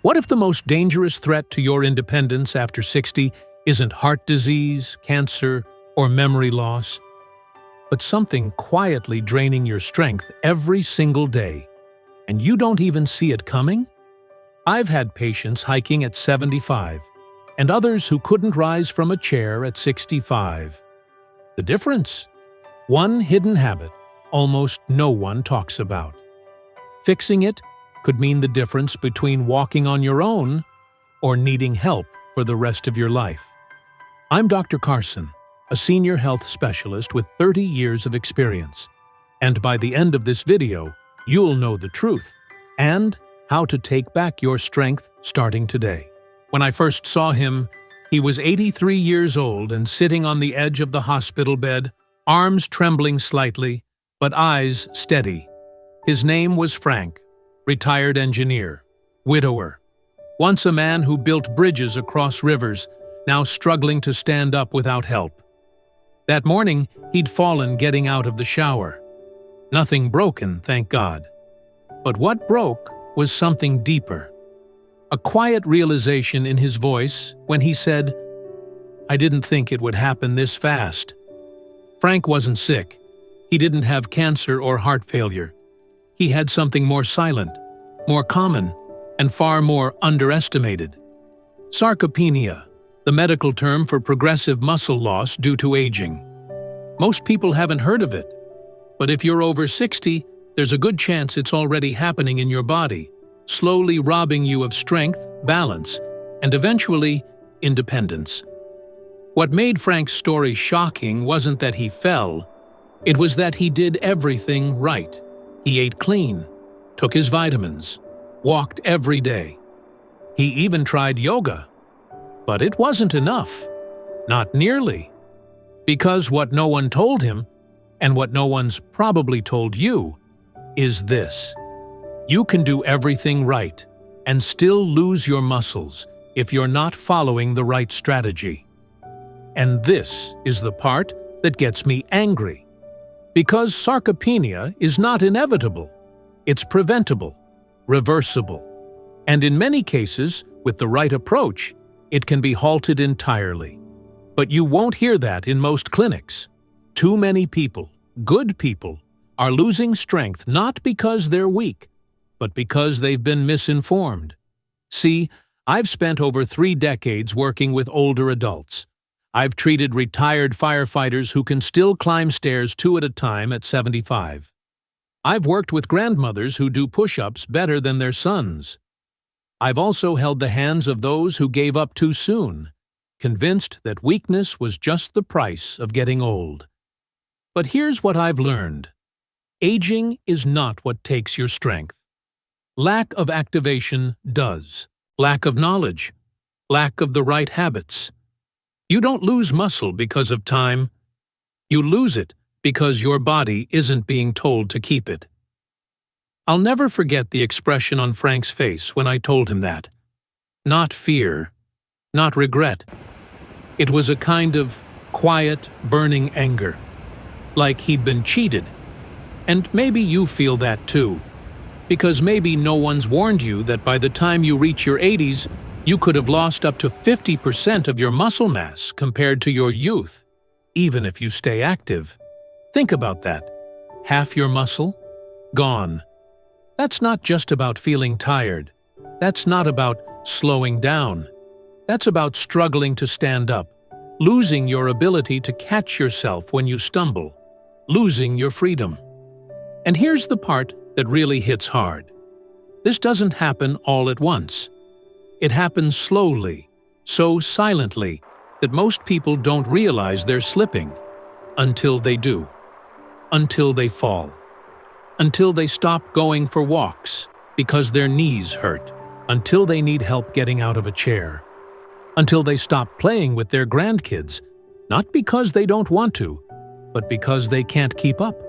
What if the most dangerous threat to your independence after 60 isn't heart disease, cancer, or memory loss, but something quietly draining your strength every single day, and you don't even see it coming? I've had patients hiking at 75, and others who couldn't rise from a chair at 65. The difference? One hidden habit almost no one talks about. Fixing it could mean the difference between walking on your own or needing help for the rest of your life. I'm Dr. Carson, a senior health specialist with 30 years of experience. And by the end of this video, you'll know the truth and how to take back your strength starting today. When I first saw him, he was 83 years old and sitting on the edge of the hospital bed, arms trembling slightly, but eyes steady. His name was Frank, retired engineer, widower. Once a man who built bridges across rivers, now struggling to stand up without help. That morning, he'd fallen getting out of the shower. Nothing broken, thank God. But what broke was something deeper. A quiet realization in his voice when he said, "I didn't think it would happen this fast." Frank wasn't sick. He didn't have cancer or heart failure. He had something more silent, more common, and far more underestimated. Sarcopenia, the medical term for progressive muscle loss due to aging. Most people haven't heard of it, but if you're over 60, there's a good chance it's already happening in your body, slowly robbing you of strength, balance, and eventually, independence. What made Frank's story shocking wasn't that he fell, it was that he did everything right. He ate clean, took his vitamins, walked every day. He even tried yoga. But it wasn't enough. Not nearly. Because what no one told him, and what no one's probably told you, is this. You can do everything right and still lose your muscles if you're not following the right strategy. And this is the part that gets me angry. Because sarcopenia is not inevitable. It's preventable, reversible. And in many cases, with the right approach, it can be halted entirely. But you won't hear that in most clinics. Too many people, good people, are losing strength not because they're weak, but because they've been misinformed. See, I've spent over 3 decades working with older adults. I've treated retired firefighters who can still climb stairs 2 at a time at 75. I've worked with grandmothers who do push-ups better than their sons. I've also held the hands of those who gave up too soon, convinced that weakness was just the price of getting old. But here's what I've learned. Aging is not what takes your strength. Lack of activation does. Lack of knowledge. Lack of the right habits. You don't lose muscle because of time. You lose it because your body isn't being told to keep it. I'll never forget the expression on Frank's face when I told him that. Not fear, not regret. It was a kind of quiet, burning anger, like he'd been cheated. And maybe you feel that too, because maybe no one's warned you that by the time you reach your 80s, you could have lost up to 50% of your muscle mass compared to your youth, even if you stay active. Think about that. Half your muscle? Gone. That's not just about feeling tired. That's not about slowing down. That's about struggling to stand up, losing your ability to catch yourself when you stumble, losing your freedom. And here's the part that really hits hard. This doesn't happen all at once. It happens slowly, so silently, that most people don't realize they're slipping, until they do, until they fall, until they stop going for walks because their knees hurt, until they need help getting out of a chair, until they stop playing with their grandkids, not because they don't want to, but because they can't keep up.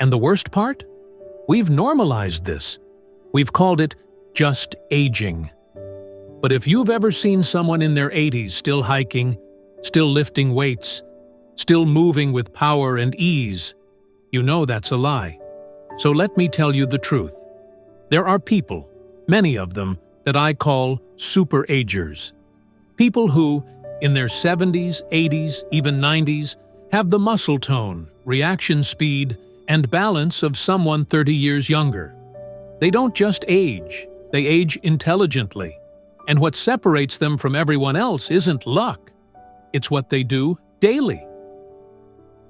And the worst part? We've normalized this. We've called it just aging. But if you've ever seen someone in their 80s still hiking, still lifting weights, still moving with power and ease, you know that's a lie. So let me tell you the truth. There are people, many of them, that I call super-agers. People who, in their 70s, 80s, even 90s, have the muscle tone, reaction speed, and balance of someone 30 years younger. They don't just age, they age intelligently. And what separates them from everyone else isn't luck. It's what they do daily.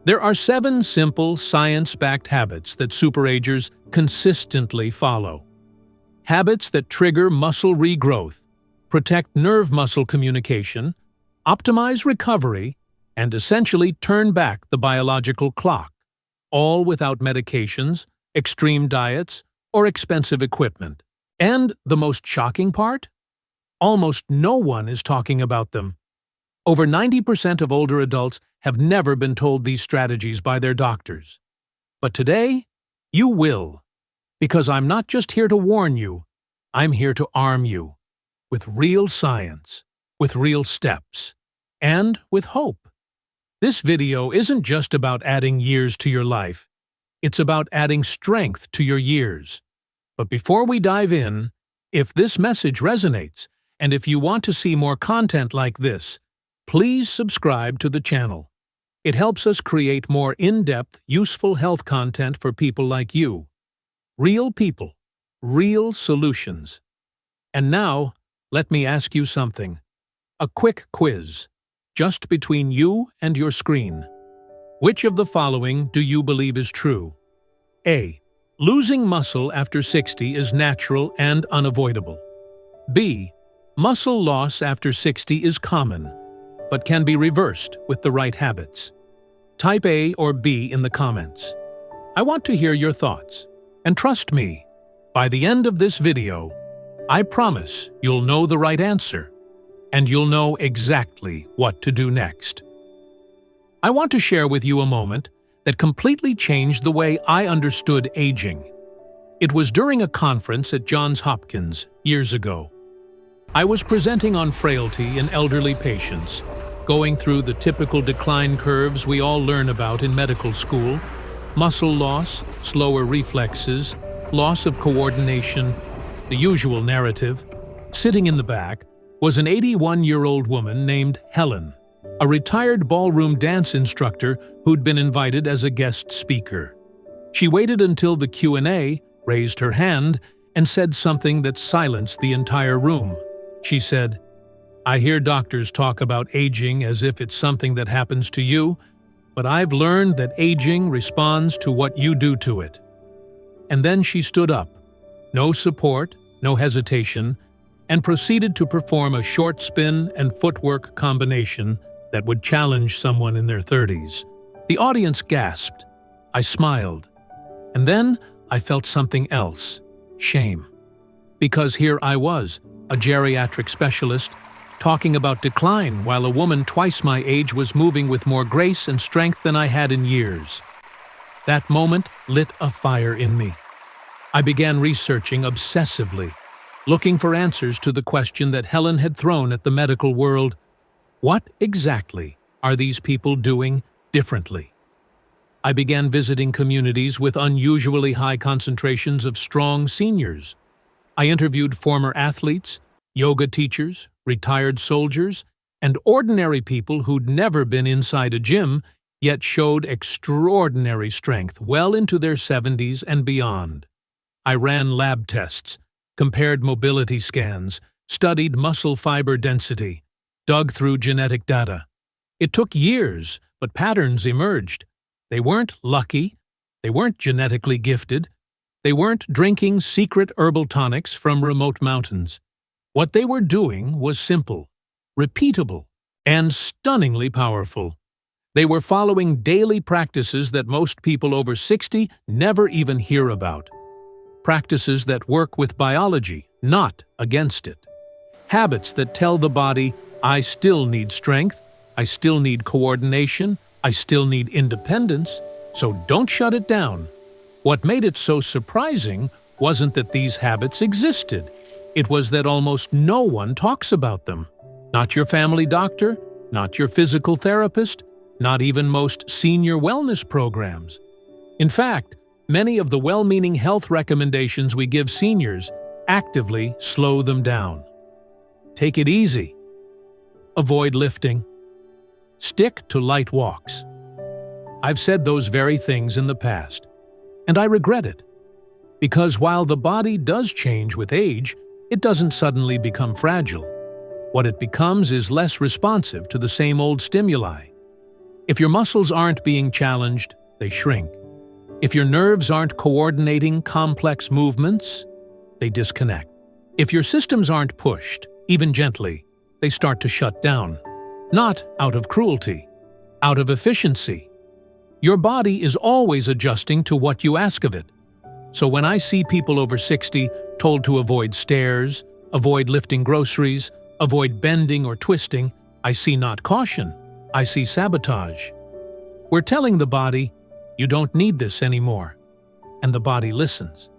There are 7 simple, science-backed habits that superagers consistently follow. Habits that trigger muscle regrowth, protect nerve muscle communication, optimize recovery, and essentially turn back the biological clock, all without medications, extreme diets, or expensive equipment. And the most shocking part? Almost no one is talking about them. Over 90% of older adults have never been told these strategies by their doctors. But today, you will. Because I'm not just here to warn you, I'm here to arm you. With real science, with real steps, and with hope. This video isn't just about adding years to your life. It's about adding strength to your years. But before we dive in, if this message resonates, and if you want to see more content like this, please subscribe to the channel. It helps us create more in-depth, useful health content for people like you. Real people, real solutions. And now, let me ask you something. A quick quiz, just between you and your screen. Which of the following do you believe is true? A. Losing muscle after 60 is natural and unavoidable. B. Muscle loss after 60 is common, but can be reversed with the right habits. Type A or B in the comments. I want to hear your thoughts. And trust me, by the end of this video, I promise you'll know the right answer, and you'll know exactly what to do next. I want to share with you a moment that completely changed the way I understood aging. It was during a conference at Johns Hopkins years ago. I was presenting on frailty in elderly patients, going through the typical decline curves we all learn about in medical school: muscle loss, slower reflexes, loss of coordination, the usual narrative. Sitting in the back was an 81-year-old woman named Helen, a retired ballroom dance instructor who'd been invited as a guest speaker. She waited until the Q&A, raised her hand, and said something that silenced the entire room. She said, "I hear doctors talk about aging as if it's something that happens to you, but I've learned that aging responds to what you do to it." And then she stood up, no support, no hesitation, and proceeded to perform a short spin and footwork combination that would challenge someone in their 30s. The audience gasped. I smiled. And then I felt something else: shame. Because here I was, a geriatric specialist, talking about decline while a woman twice my age was moving with more grace and strength than I had in years. That moment lit a fire in me. I began researching obsessively, looking for answers to the question that Helen had thrown at the medical world: what exactly are these people doing differently? I began visiting communities with unusually high concentrations of strong seniors. I interviewed former athletes, yoga teachers, retired soldiers, and ordinary people who'd never been inside a gym, yet showed extraordinary strength well into their 70s and beyond. I ran lab tests, compared mobility scans, studied muscle fiber density, dug through genetic data. It took years, but patterns emerged. They weren't lucky, they weren't genetically gifted, they weren't drinking secret herbal tonics from remote mountains. What they were doing was simple, repeatable, and stunningly powerful. They were following daily practices that most people over 60 never even hear about. Practices that work with biology, not against it. Habits that tell the body, I still need strength, I still need coordination, I still need independence, so don't shut it down. What made it so surprising wasn't that these habits existed. It was that almost no one talks about them. Not your family doctor, not your physical therapist, not even most senior wellness programs. In fact, many of the well-meaning health recommendations we give seniors Actively slow them down. Take it easy. Avoid lifting. Stick to light walks. I've said those very things in the past, and I regret it. Because while the body does change with age, it doesn't suddenly become fragile. What it becomes is less responsive to the same old stimuli. If your muscles aren't being challenged, they shrink. If your nerves aren't coordinating complex movements, they disconnect. If your systems aren't pushed, even gently, they start to shut down. Not out of cruelty, out of efficiency. Your body is always adjusting to what you ask of it. So when I see people over 60 told to avoid stairs, avoid lifting groceries, avoid bending or twisting, I see not caution, I see sabotage. We're telling the body, you don't need this anymore. And the body listens.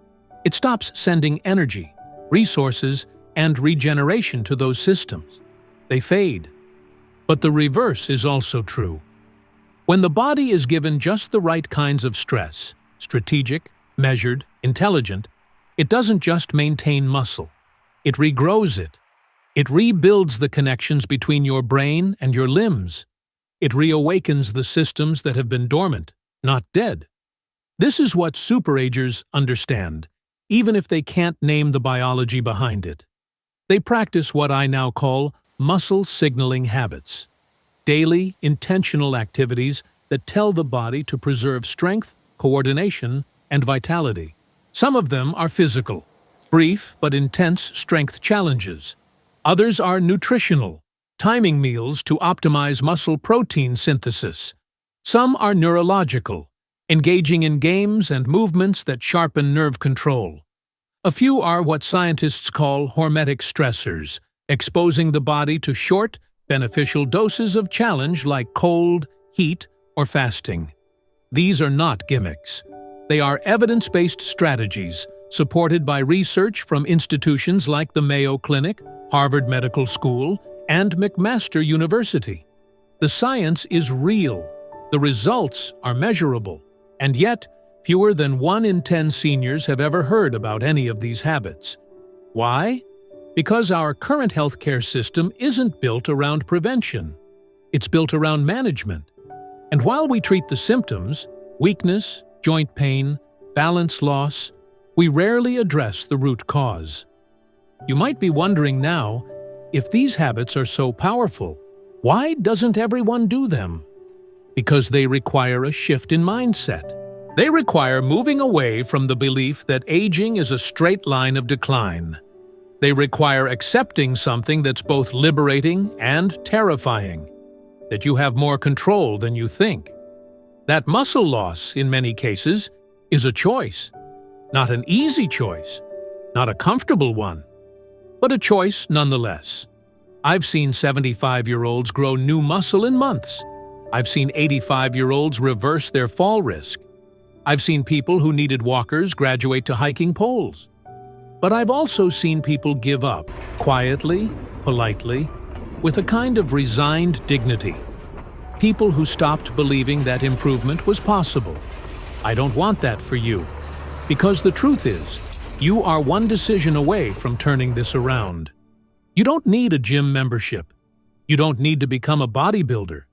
It stops sending energy, resources, and regeneration to those systems. They fade. But the reverse is also true. When the body is given just the right kinds of stress, strategic, measured, intelligent, it doesn't just maintain muscle. It regrows it. It rebuilds the connections between your brain and your limbs. It reawakens the systems that have been dormant, not dead. This is what superagers understand, even if they can't name the biology behind it. They practice what I now call muscle signaling habits. Daily, intentional activities that tell the body to preserve strength, coordination, and vitality. Some of them are physical, brief but intense strength challenges. Others are nutritional, timing meals to optimize muscle protein synthesis. Some are neurological, engaging in games and movements that sharpen nerve control. A few are what scientists call hormetic stressors, exposing the body to short, beneficial doses of challenge like cold, heat, or fasting. These are not gimmicks. They are evidence-based strategies supported by research from institutions like the Mayo Clinic, Harvard Medical School, and McMaster University. The science is real. The results are measurable. And yet, fewer than 1 in 10 seniors have ever heard about any of these habits. Why? Because our current healthcare system isn't built around prevention. It's built around management. And while we treat the symptoms, weakness, joint pain, balance loss, we rarely address the root cause. You might be wondering now, if these habits are so powerful, why doesn't everyone do them? Because they require a shift in mindset. They require moving away from the belief that aging is a straight line of decline. They require accepting something that's both liberating and terrifying, that you have more control than you think. That muscle loss, in many cases, is a choice. Not an easy choice, not a comfortable one, but a choice nonetheless. I've seen 75-year-olds grow new muscle in months. I've seen 85-year-olds reverse their fall risk. I've seen people who needed walkers graduate to hiking poles. But I've also seen people give up, quietly, politely, with a kind of resigned dignity. People who stopped believing that improvement was possible. I don't want that for you. Because the truth is, you are one decision away from turning this around. You don't need a gym membership. You don't need to become a bodybuilder.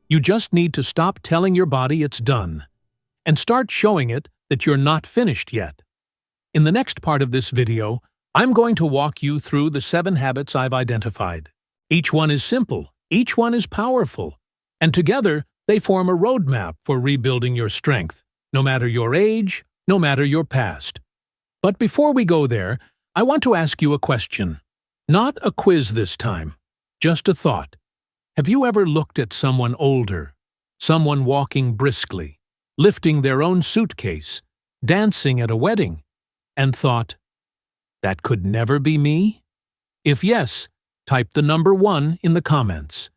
You just need to stop telling your body it's done, and start showing it that you're not finished yet. In the next part of this video, I'm going to walk you through the 7 habits I've identified. Each one is simple, each one is powerful, and together they form a roadmap for rebuilding your strength, no matter your age, no matter your past. But before we go there, I want to ask you a question. Not a quiz this time, just a thought. Have you ever looked at someone older, someone walking briskly, lifting their own suitcase, dancing at a wedding, and thought, that could never be me? If yes, type the number 1 in the comments.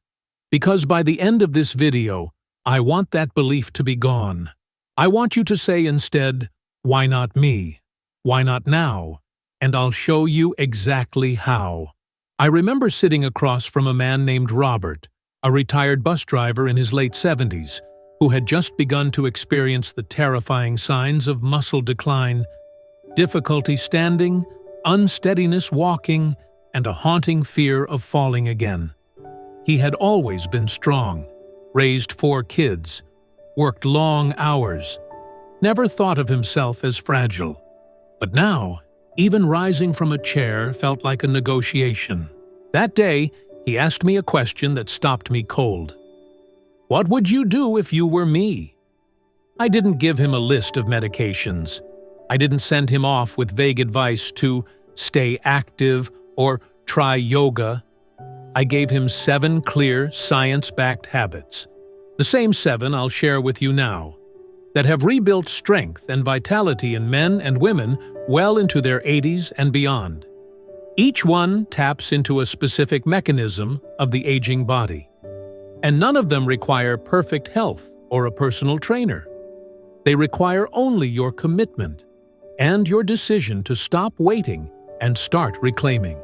Because by the end of this video, I want that belief to be gone. I want you to say instead, why not me? Why not now? And I'll show you exactly how. I remember sitting across from a man named Robert, a retired bus driver in his late 70s, who had just begun to experience the terrifying signs of muscle decline, difficulty standing, unsteadiness walking, and a haunting fear of falling again. He had always been strong, raised 4 kids, worked long hours, never thought of himself as fragile. But now, even rising from a chair felt like a negotiation. That day, he asked me a question that stopped me cold. "What would you do if you were me?" I didn't give him a list of medications. I didn't send him off with vague advice to stay active or try yoga. I gave him 7 clear, science-backed habits, the same 7 I'll share with you now, that have rebuilt strength and vitality in men and women well into their 80s and beyond. Each one taps into a specific mechanism of the aging body, and none of them require perfect health or a personal trainer. They require only your commitment and your decision to stop waiting and start reclaiming.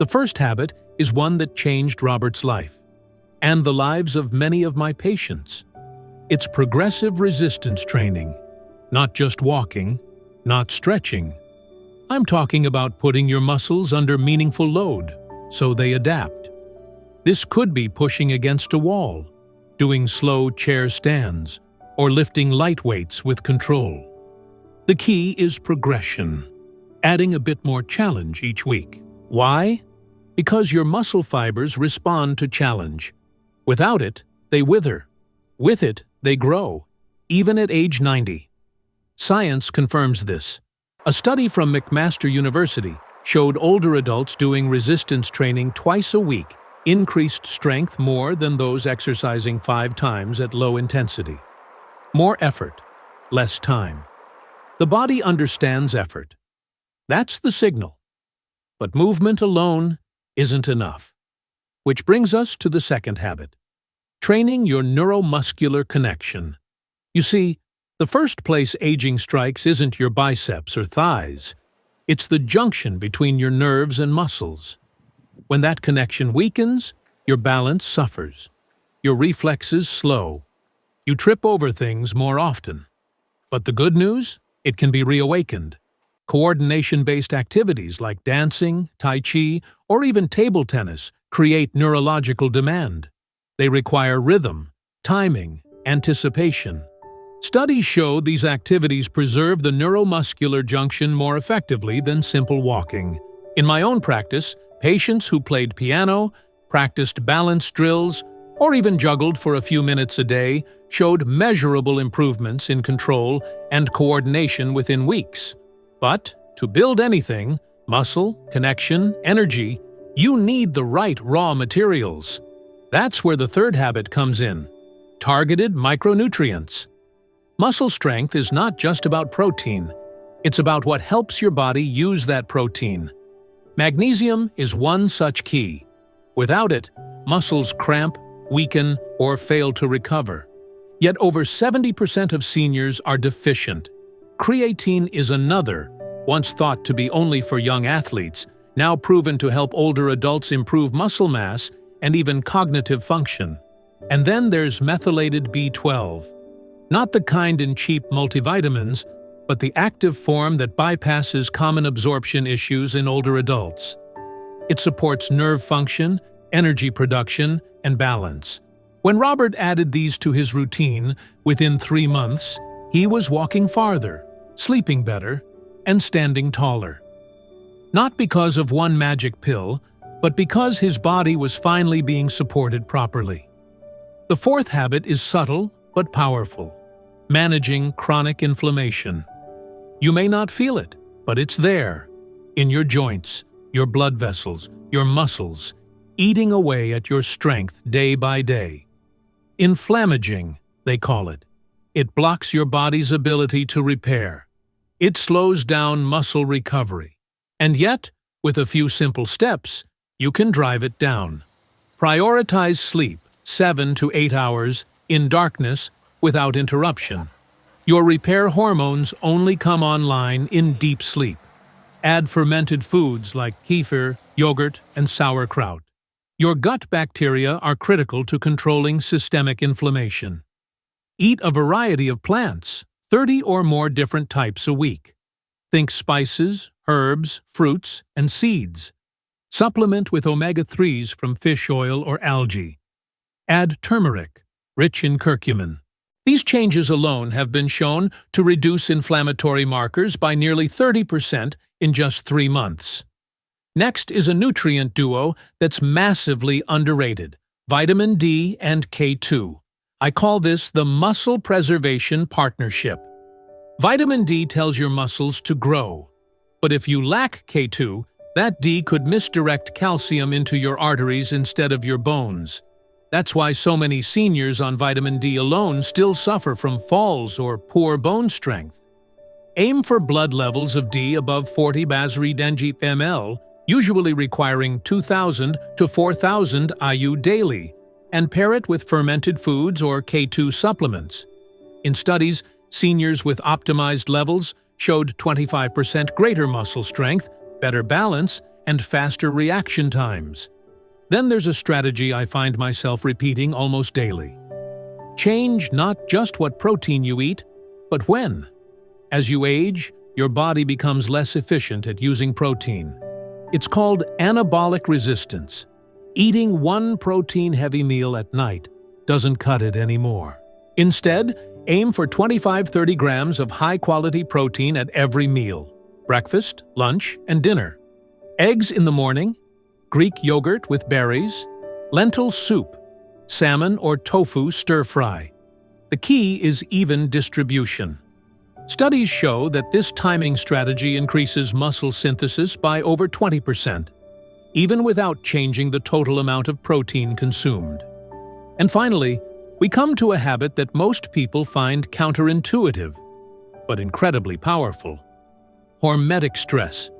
The first habit is one that changed Robert's life, and the lives of many of my patients. It's progressive resistance training, not just walking, not stretching. I'm talking about putting your muscles under meaningful load so they adapt. This could be pushing against a wall, doing slow chair stands, or lifting light weights with control. The key is progression, adding a bit more challenge each week. Why? Because your muscle fibers respond to challenge. Without it, they wither. With it, they grow, even at age 90. Science confirms this. A study from McMaster University showed older adults doing resistance training twice a week increased strength more than those exercising 5 times at low intensity. More effort, less time. The body understands effort. That's the signal. But movement alone isn't enough. Which brings us to the second habit, training your neuromuscular connection. You see, the first place aging strikes isn't your biceps or thighs. It's the junction between your nerves and muscles. When that connection weakens, your balance suffers. Your reflexes slow. You trip over things more often. But the good news? It can be reawakened. Coordination-based activities like dancing, tai chi, or even table tennis create neurological demand. They require rhythm, timing, anticipation. Studies show these activities preserve the neuromuscular junction more effectively than simple walking. In my own practice, patients who played piano, practiced balance drills, or even juggled for a few minutes a day showed measurable improvements in control and coordination within weeks. But to build anything, muscle, connection, energy, you need the right raw materials. That's where the third habit comes in: targeted micronutrients. Muscle strength is not just about protein. It's about what helps your body use that protein. Magnesium is one such key. Without it, muscles cramp, weaken, or fail to recover. Yet over 70% of seniors are deficient. Creatine is another, once thought to be only for young athletes, now proven to help older adults improve muscle mass and even cognitive function. And then there's methylated B12. Not the kind in cheap multivitamins, but the active form that bypasses common absorption issues in older adults. It supports nerve function, energy production, and balance. When Robert added these to his routine, within 3 months, he was walking farther, sleeping better, and standing taller. Not because of one magic pill, but because his body was finally being supported properly. The fourth habit is subtle but powerful: managing chronic inflammation. You may not feel it, but it's there, in your joints, your blood vessels, your muscles, eating away at your strength day by day. Inflammaging, they call it. It blocks your body's ability to repair. It slows down muscle recovery. And yet, with a few simple steps, you can drive it down. Prioritize sleep, 7 to 8 hours, in darkness, without interruption. Your repair hormones only come online in deep sleep. Add fermented foods like kefir, yogurt, and sauerkraut. Your gut bacteria are critical to controlling systemic inflammation. Eat a variety of plants, 30 or more different types a week. Think spices, herbs, fruits, and seeds. Supplement with omega-3s from fish oil or algae. Add turmeric, rich in curcumin. These changes alone have been shown to reduce inflammatory markers by nearly 30% in just 3 months. Next is a nutrient duo that's massively underrated: vitamin D and K2. I call this the muscle preservation partnership. Vitamin D tells your muscles to grow, but if you lack K2, that D could misdirect calcium into your arteries instead of your bones. That's why so many seniors on vitamin D alone still suffer from falls or poor bone strength. Aim for blood levels of D above 40 Basri-Dengi ml, usually requiring 2,000 to 4,000 IU daily, and pair it with fermented foods or K2 supplements. In studies, seniors with optimized levels showed 25% greater muscle strength, better balance, and faster reaction times. Then there's a strategy I find myself repeating almost daily. Change not just what protein you eat, but when. As you age, your body becomes less efficient at using protein. It's called anabolic resistance. Eating one protein-heavy meal at night doesn't cut it anymore. Instead, aim for 25-30 grams of high-quality protein at every meal: breakfast, lunch, and dinner. Eggs in the morning, Greek yogurt with berries, lentil soup, salmon or tofu stir-fry. The key is even distribution. Studies show that this timing strategy increases muscle synthesis by over 20%, even without changing the total amount of protein consumed. And finally, we come to a habit that most people find counterintuitive, but incredibly powerful: hormetic stress.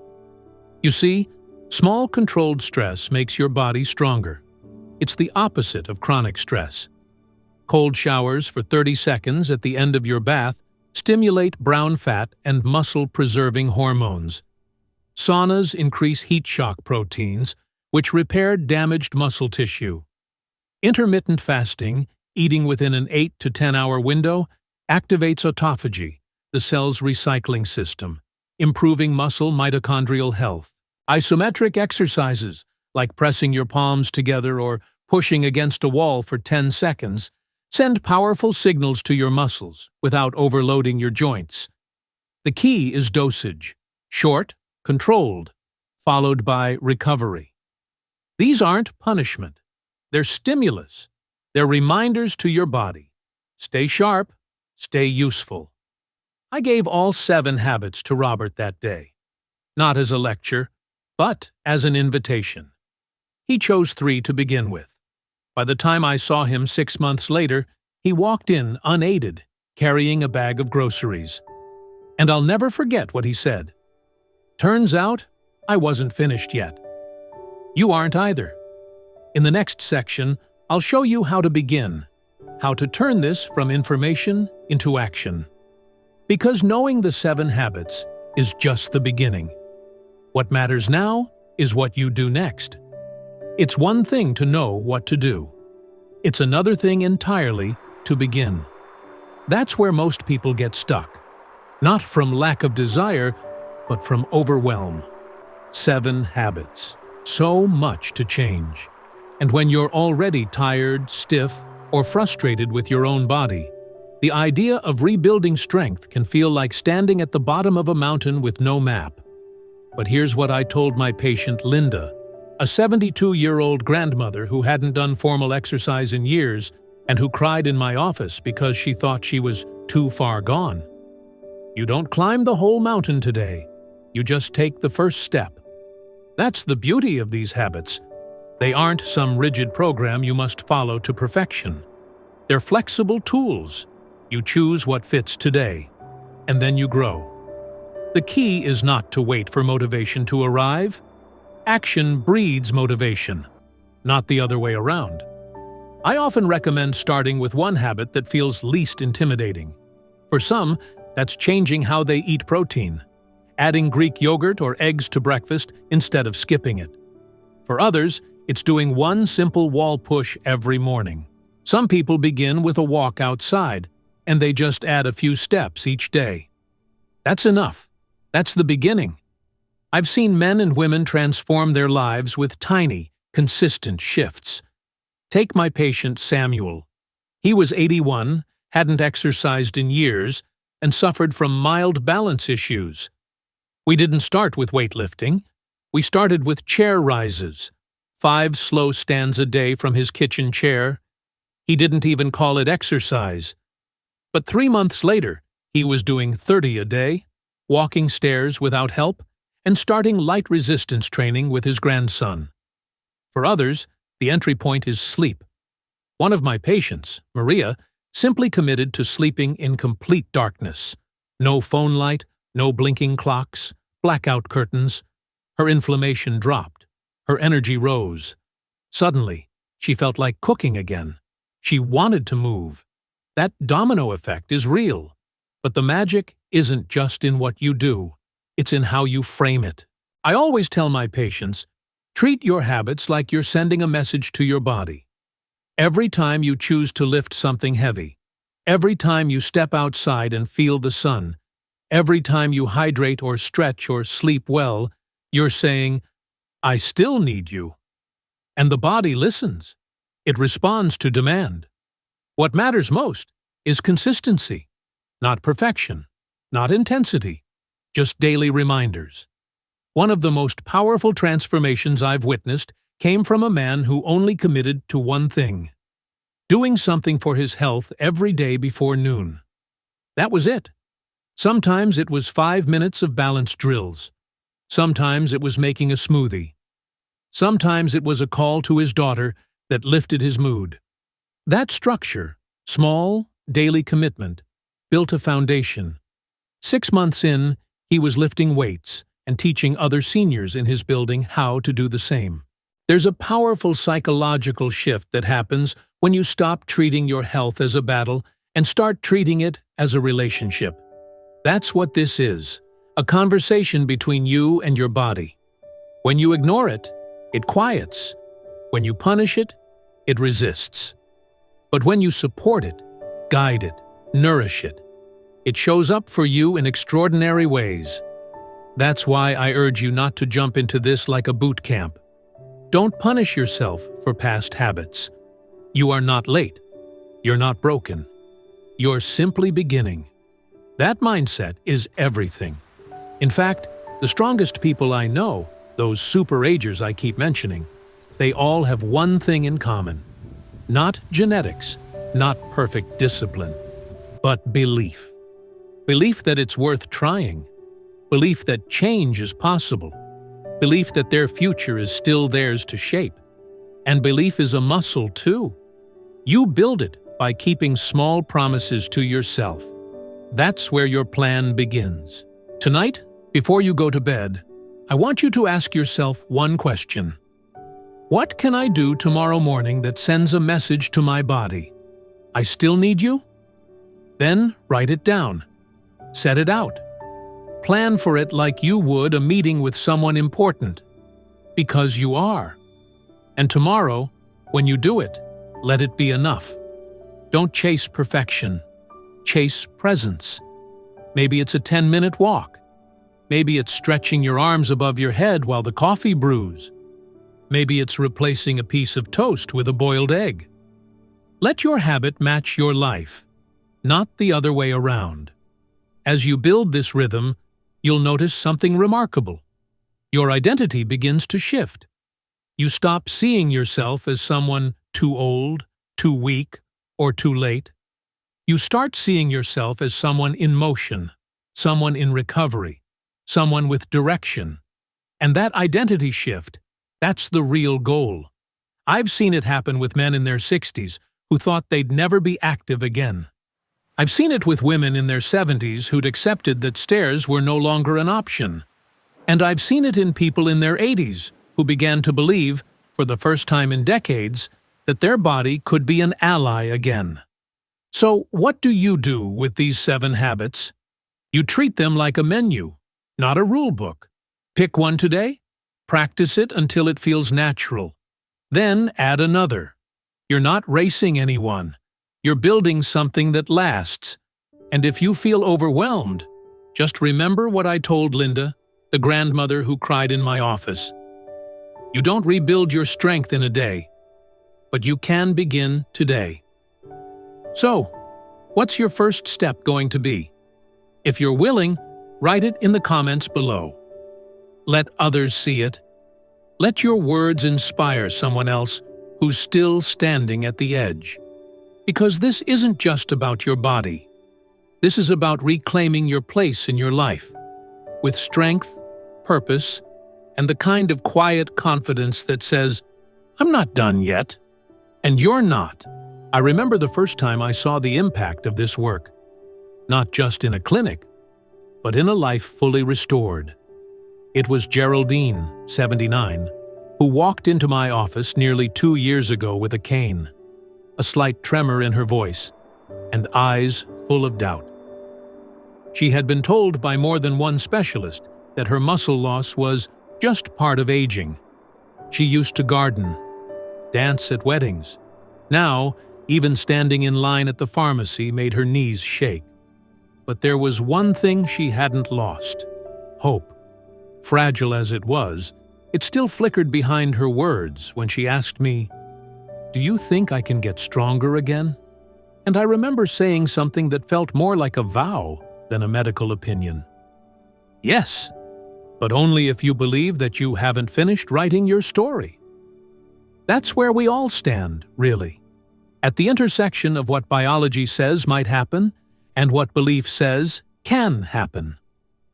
You see, small controlled stress makes your body stronger. It's the opposite of chronic stress. Cold showers for 30 seconds at the end of your bath stimulate brown fat and muscle-preserving hormones. Saunas increase heat shock proteins, which repair damaged muscle tissue. Intermittent fasting, eating within an 8 to 10 hour window, activates autophagy, the cell's recycling system, improving muscle mitochondrial health. Isometric exercises, like pressing your palms together or pushing against a wall for 10 seconds, send powerful signals to your muscles without overloading your joints. The key is dosage: short, controlled, followed by recovery. These aren't punishment. They're stimulus. They're reminders to your body. Stay sharp, stay useful. I gave all 7 habits to Robert that day, not as a lecture, but as an invitation. He chose 3 to begin with. By the time I saw him 6 months later, he walked in unaided, carrying a bag of groceries. And I'll never forget what he said. Turns out, I wasn't finished yet. You aren't either. In the next section, I'll show you how to begin, how to turn this from information into action. Because knowing the 7 habits is just the beginning. What matters now is what you do next. It's one thing to know what to do. It's another thing entirely to begin. That's where most people get stuck. Not from lack of desire, but from overwhelm. 7 habits. So much to change. And when you're already tired, stiff, or frustrated with your own body, the idea of rebuilding strength can feel like standing at the bottom of a mountain with no map. But here's what I told my patient Linda, a 72-year-old grandmother who hadn't done formal exercise in years and who cried in my office because she thought she was too far gone. You don't climb the whole mountain today. You just take the first step. That's the beauty of these habits. They aren't some rigid program you must follow to perfection. They're flexible tools. You choose what fits today, and then you grow. The key is not to wait for motivation to arrive. Action breeds motivation, not the other way around. I often recommend starting with one habit that feels least intimidating. For some, that's changing how they eat protein, adding Greek yogurt or eggs to breakfast instead of skipping it. For others, it's doing one simple wall push every morning. Some people begin with a walk outside, and they just add a few steps each day. That's enough. That's the beginning. I've seen men and women transform their lives with tiny, consistent shifts. Take my patient Samuel. He was 81, hadn't exercised in years, and suffered from mild balance issues. We didn't start with weightlifting. We started with chair rises, 5 slow stands a day from his kitchen chair. He didn't even call it exercise. But 3 months later, he was doing 30 a day, walking stairs without help, and starting light resistance training with his grandson. For others, the entry point is sleep. One of my patients, Maria, simply committed to sleeping in complete darkness. No phone light, no blinking clocks, blackout curtains. Her inflammation dropped. Her energy rose. Suddenly, she felt like cooking again. She wanted to move. That domino effect is real. But the magic isn't just in what you do. It's in how you frame it. I always tell my patients, treat your habits like you're sending a message to your body. Every time you choose to lift something heavy, every time you step outside and feel the sun, every time you hydrate or stretch or sleep well, you're saying, I still need you. And the body listens. It responds to demand. What matters most is consistency, not perfection, not intensity, just daily reminders. One of the most powerful transformations I've witnessed came from a man who only committed to one thing: doing something for his health every day before noon. That was it. Sometimes it was 5 minutes of balance drills. Sometimes it was making a smoothie. Sometimes it was a call to his daughter that lifted his mood. That structure, small, daily commitment, built a foundation. 6 months in, he was lifting weights and teaching other seniors in his building how to do the same. There's a powerful psychological shift that happens when you stop treating your health as a battle and start treating it as a relationship. That's what this is, a conversation between you and your body. When you ignore it, it quiets. When you punish it, it resists. But when you support it, guide it, nourish it, it shows up for you in extraordinary ways. That's why I urge you not to jump into this like a boot camp. Don't punish yourself for past habits. You are not late. You're not broken. You're simply beginning. That mindset is everything. In fact, the strongest people I know, those super-agers I keep mentioning, they all have one thing in common. Not genetics, not perfect discipline, but belief. Belief that it's worth trying. Belief that change is possible. Belief that their future is still theirs to shape. And belief is a muscle too. You build it by keeping small promises to yourself. That's where your plan begins. Tonight, before you go to bed, I want you to ask yourself one question. What can I do tomorrow morning that sends a message to my body? I still need you? Then write it down. Set it out. Plan for it like you would a meeting with someone important. Because you are. And tomorrow, when you do it, let it be enough. Don't chase perfection. Chase presence. Maybe it's a 10-minute walk. Maybe it's stretching your arms above your head while the coffee brews. Maybe it's replacing a piece of toast with a boiled egg. Let your habit match your life, not the other way around. As you build this rhythm, you'll notice something remarkable. Your identity begins to shift. You stop seeing yourself as someone too old, too weak, or too late. You start seeing yourself as someone in motion, someone in recovery, someone with direction. And that identity shift, that's the real goal. I've seen it happen with men in their 60s who thought they'd never be active again. I've seen it with women in their 70s who'd accepted that stairs were no longer an option. And I've seen it in people in their 80s who began to believe, for the first time in decades, that their body could be an ally again. So what do you do with these 7 habits? You treat them like a menu, not a rule book. Pick one today, practice it until it feels natural. Then add another. You're not racing anyone. You're building something that lasts. And if you feel overwhelmed, just remember what I told Linda. the grandmother who cried in my office. You don't rebuild your strength in a day, but you can begin today. So, what's your first step going to be? If you're willing, write it in the comments below. Let others see it. Let your words inspire someone else who's still standing at the edge. Because this isn't just about your body. This is about reclaiming your place in your life, with strength, purpose, and the kind of quiet confidence that says, I'm not done yet. And you're not. I remember the first time I saw the impact of this work. Not just in a clinic, but in a life fully restored. It was Geraldine, 79, who walked into my office nearly 2 years ago with a cane, a slight tremor in her voice, and eyes full of doubt. She had been told by more than one specialist that her muscle loss was just part of aging. She used to garden, dance at weddings. Now, even standing in line at the pharmacy made her knees shake. But there was one thing she hadn't lost: hope. Fragile as it was, it still flickered behind her words when she asked me, "Do you think I can get stronger again?" And I remember saying something that felt more like a vow than a medical opinion. Yes, but only if you believe that you haven't finished writing your story. That's where we all stand, really. At the intersection of what biology says might happen and what belief says can happen.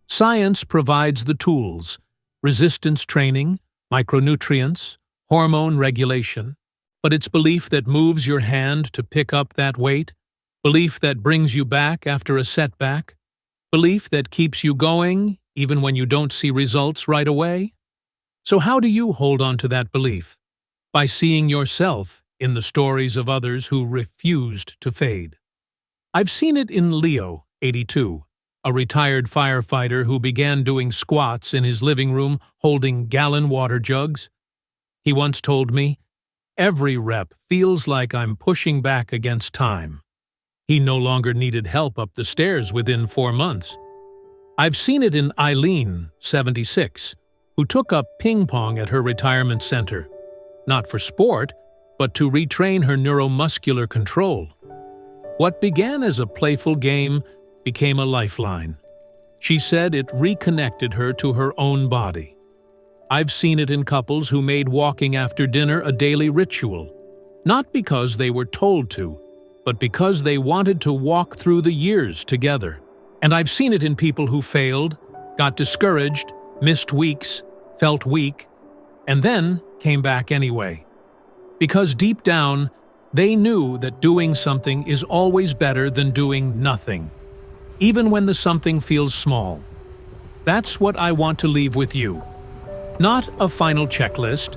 Science provides the tools: resistance training, micronutrients, hormone regulation. But it's belief that moves your hand to pick up that weight, belief that brings you back after a setback, belief that keeps you going even when you don't see results right away. So how do you hold on to that belief? By seeing yourself in the stories of others who refused to fade. I've seen it in Leo, 82, a retired firefighter who began doing squats in his living room holding gallon water jugs. He once told me, "Every rep feels like I'm pushing back against time." He no longer needed help up the stairs within 4 months. I've seen it in Eileen, 76, who took up ping pong at her retirement center, not for sport, but to retrain her neuromuscular control. What began as a playful game became a lifeline. She said it reconnected her to her own body. I've seen it in couples who made walking after dinner a daily ritual, not because they were told to, but because they wanted to walk through the years together. And I've seen it in people who failed, got discouraged, missed weeks, felt weak, and then came back anyway. Because deep down, they knew that doing something is always better than doing nothing, even when the something feels small. That's what I want to leave with you. Not a final checklist,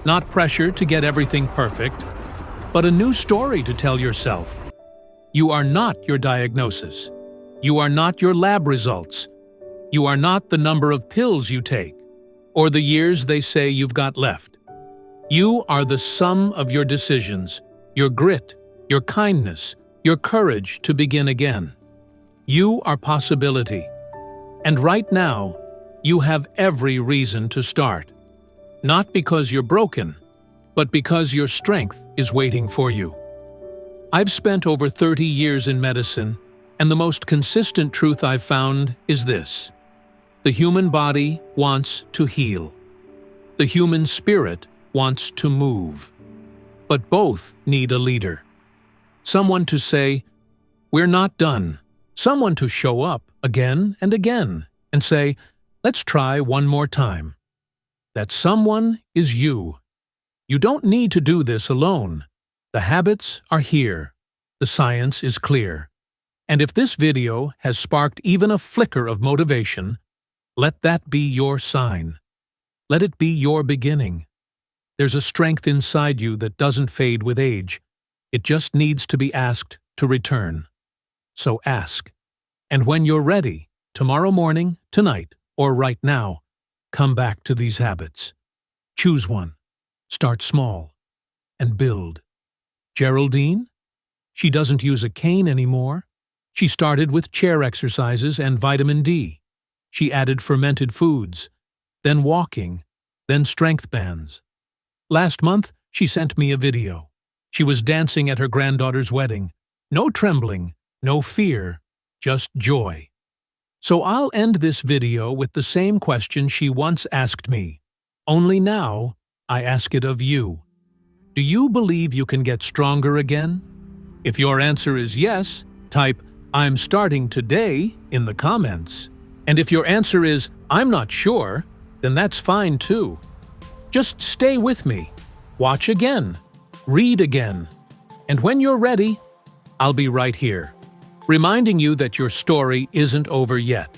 not pressure to get everything perfect, but a new story to tell yourself. You are not your diagnosis. You are not your lab results. You are not the number of pills you take, or the years they say you've got left. You are the sum of your decisions, your grit, your kindness, your courage to begin again. You are possibility. And right now, you have every reason to start. Not because you're broken, but because your strength is waiting for you. I've spent over 30 years in medicine, and the most consistent truth I've found is this: the human body wants to heal. The human spirit wants to move. But both need a leader. Someone to say, "We're not done." Someone to show up again and again and say, "Let's try one more time." That someone is you. You don't need to do this alone. The habits are here. The science is clear. And if this video has sparked even a flicker of motivation, let that be your sign. Let it be your beginning. There's a strength inside you that doesn't fade with age. It just needs to be asked to return. So ask. And when you're ready, tomorrow morning, tonight, or right now, come back to these habits. Choose one. Start small. And build. Geraldine? She doesn't use a cane anymore. She started with chair exercises and vitamin D. she added fermented foods, then walking, then strength bands. Last month, she sent me a video. She was dancing at her granddaughter's wedding. No trembling, no fear, just joy. So I'll end this video with the same question she once asked me. Only now, I ask it of you. Do you believe you can get stronger again? If your answer is yes, type, "I'm starting today" in the comments. And if your answer is, "I'm not sure," then that's fine too. Just stay with me. Watch again. Read again. And when you're ready, I'll be right here, reminding you that your story isn't over yet.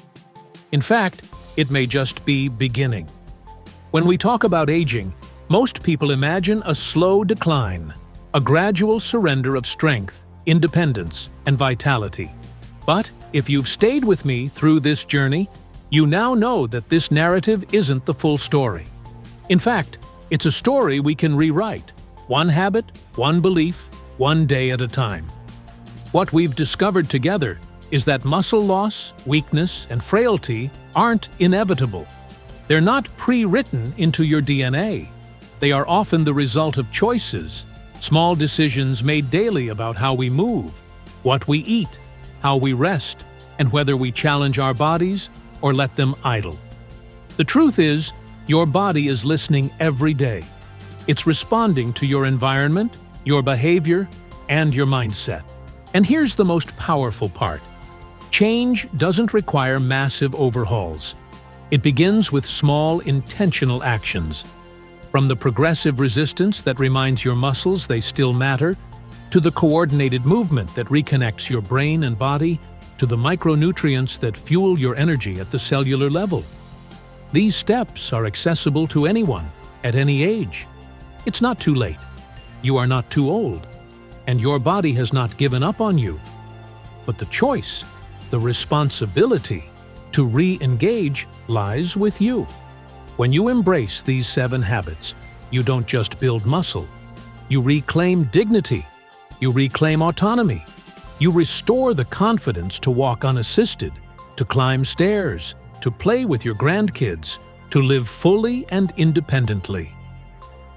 In fact, it may just be beginning. When we talk about aging, most people imagine a slow decline, a gradual surrender of strength, independence, and vitality. But if you've stayed with me through this journey, you now know that this narrative isn't the full story. In fact, it's a story we can rewrite, one habit, one belief, one day at a time. What we've discovered together is that muscle loss, weakness, and frailty aren't inevitable. They're not pre-written into your DNA. They are often the result of choices, small decisions made daily about how we move, what we eat, how we rest, and whether we challenge our bodies or let them idle. The truth is, your body is listening every day. It's responding to your environment, your behavior, and your mindset. And here's the most powerful part. Change doesn't require massive overhauls. It begins with small, intentional actions. From the progressive resistance that reminds your muscles they still matter, to the coordinated movement that reconnects your brain and body, to the micronutrients that fuel your energy at the cellular level. These steps are accessible to anyone, at any age. It's not too late. You are not too old. And your body has not given up on you. But the choice, the responsibility to re-engage lies with you. When you embrace these 7 habits, you don't just build muscle. You reclaim dignity. You reclaim autonomy. You restore the confidence to walk unassisted, to climb stairs, to play with your grandkids, to live fully and independently.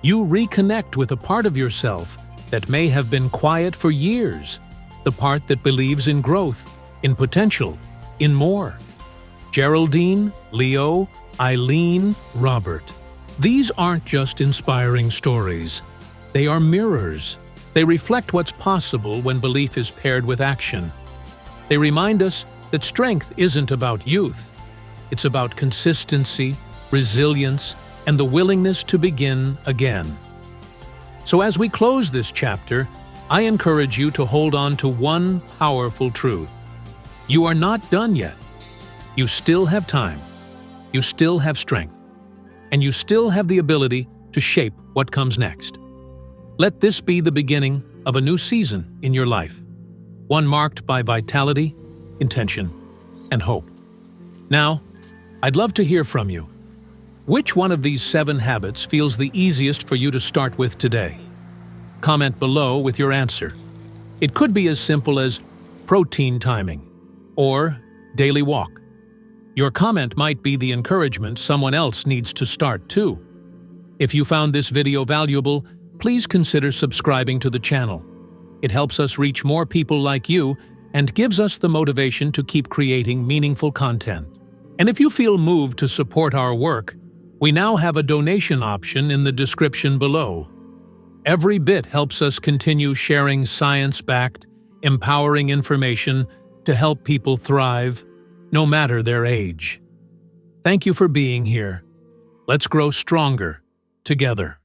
You reconnect with a part of yourself that may have been quiet for years, the part that believes in growth, in potential, in more. Geraldine, Leo, Eileen, Robert. These aren't just inspiring stories. They are mirrors. They reflect what's possible when belief is paired with action. They remind us that strength isn't about youth. It's about consistency, resilience, and the willingness to begin again. So as we close this chapter, I encourage you to hold on to one powerful truth. You are not done yet. You still have time. You still have strength. And you still have the ability to shape what comes next. Let this be the beginning of a new season in your life, one marked by vitality, intention, and hope. Now, I'd love to hear from you. Which one of these 7 habits feels the easiest for you to start with today? Comment below with your answer. It could be as simple as protein timing or daily walk. Your comment might be the encouragement someone else needs to start too. If you found this video valuable, please consider subscribing to the channel. It helps us reach more people like you and gives us the motivation to keep creating meaningful content. And if you feel moved to support our work, we now have a donation option in the description below. Every bit helps us continue sharing science-backed, empowering information to help people thrive, no matter their age. Thank you for being here. Let's grow stronger together.